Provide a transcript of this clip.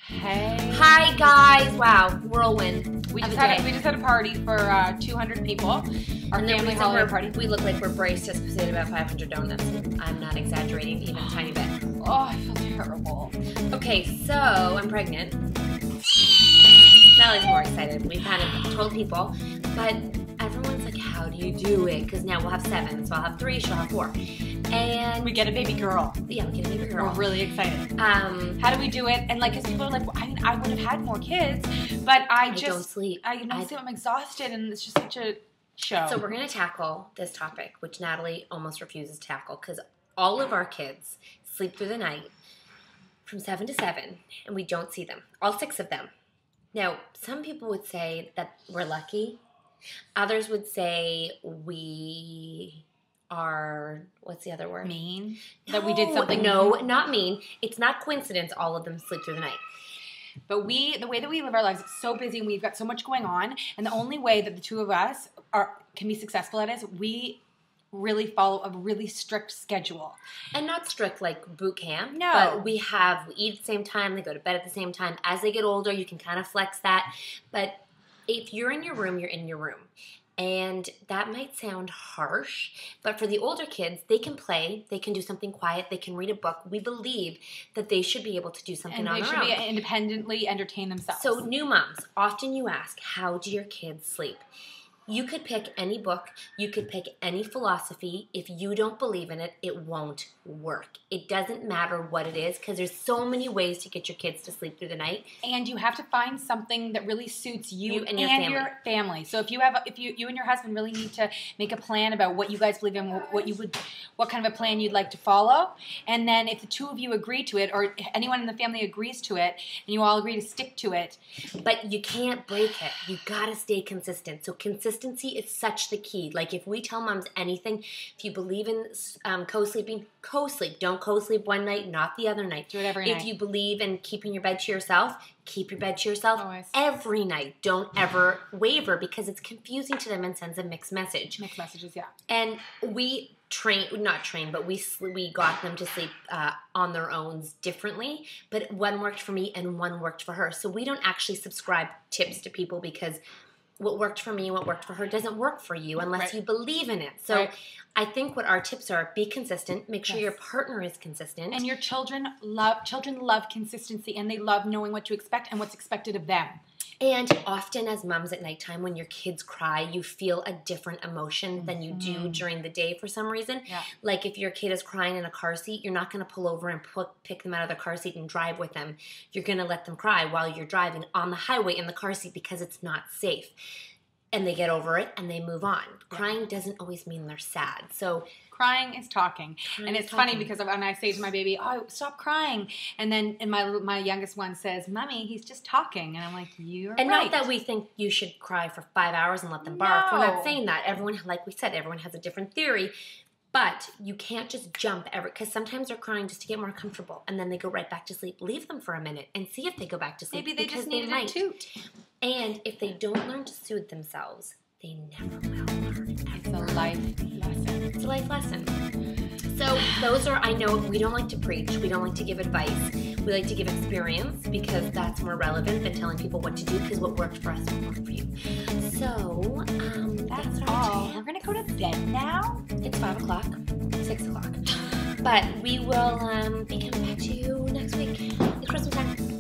Hey. Hi guys! Wow, whirlwind. We just had a party for 200 people. Our family holiday party. We look like we're braced just because we had about 500 donuts. I'm not exaggerating even a tiny bit. Oh, I feel terrible. Okay, so I'm pregnant. Nellie's more excited. We kind of told people, but everyone's like, how do you do it? Because now we'll have 7, so I'll have 3, she'll have 4. And we get a baby girl. Yeah, we get a baby girl. We're really excited. How do we do it? And like, because people are like, well, I mean, I would have had more kids, but I don't sleep. I don't sleep. I'm exhausted, and it's just such a show. So we're gonna tackle this topic, which Natalie almost refuses to tackle, because all of our kids sleep through the night from 7 to 7, and we don't see them. All 6 of them. Now, some people would say that we're lucky. Others would say we are, what's the other word? Mean? No, that we did something. No, not mean. It's not coincidence all of them sleep through the night. But the way that we live our lives, it's so busy and we've got so much going on. And the only way that the two of us can be successful at it is we really follow a really strict schedule. And not strict like boot camp. No. But we eat at the same time, they go to bed at the same time. As they get older, you can kind of flex that. But if you're in your room, you're in your room. And that might sound harsh, but for the older kids, they can play, they can do something quiet, they can read a book. We believe that they should be able to do something on their own. And they should be independently entertain themselves. So new moms, often you ask, how do your kids sleep? You could pick any book, you could pick any philosophy. If you don't believe in it, it won't work. It doesn't matter what it is, because there's so many ways to get your kids to sleep through the night. And you have to find something that really suits you and your family. So if you and your husband really need to make a plan about what you guys believe in, what kind of a plan you'd like to follow, and then if the two of you agree to it, or anyone in the family agrees to it, and you all agree to stick to it. But you can't break it. You gotta stay consistent. So consistency is such the key. Like if we tell moms anything, if you believe in co-sleeping, co-sleep. Don't co-sleep one night, not the other night. Do it every night. If you believe in keeping your bed to yourself, keep your bed to yourself every night. Don't ever waver, because it's confusing to them and sends a mixed message. Mixed messages, yeah. And we we got them to sleep on their own differently, but one worked for me and one worked for her. So we don't actually subscribe tips to people, because what worked for me and what worked for her doesn't work for you unless you believe in it. So I think what our tips are: be consistent, make sure your partner is consistent. And your children love consistency, and they love knowing what to expect and what's expected of them. And often as moms at nighttime, when your kids cry, you feel a different emotion than you do during the day for some reason. Yeah. Like if your kid is crying in a car seat, you're not going to pull over and pick them out of the car seat and drive with them. You're going to let them cry while you're driving on the highway in the car seat, because it's not safe. And they get over it and they move on. Yeah. Crying doesn't always mean they're sad. So crying is talking. And it's funny, because when I say to my baby, oh, stop crying. And then my youngest one says, Mommy, he's just talking. And I'm like, you're right. And not that we think you should cry for 5 hours and let them bark. No. We're not saying that. Everyone, like we said, everyone has a different theory. But you can't just jump because sometimes they're crying just to get more comfortable, and then they go right back to sleep. Leave them for a minute and see if they go back to sleep. Maybe they just needed a toot. And if they don't learn to soothe themselves, they never will learn. It's a life lesson. It's a life lesson. So those are, I know we don't like to preach. We don't like to give advice. We like to give experience, because that's more relevant than telling people what to do, because what worked for us will work for you. So that's all. We're going to go to bed now. It's 5 o'clock, 6 o'clock. But we will be coming back to you next week. It's Christmas time.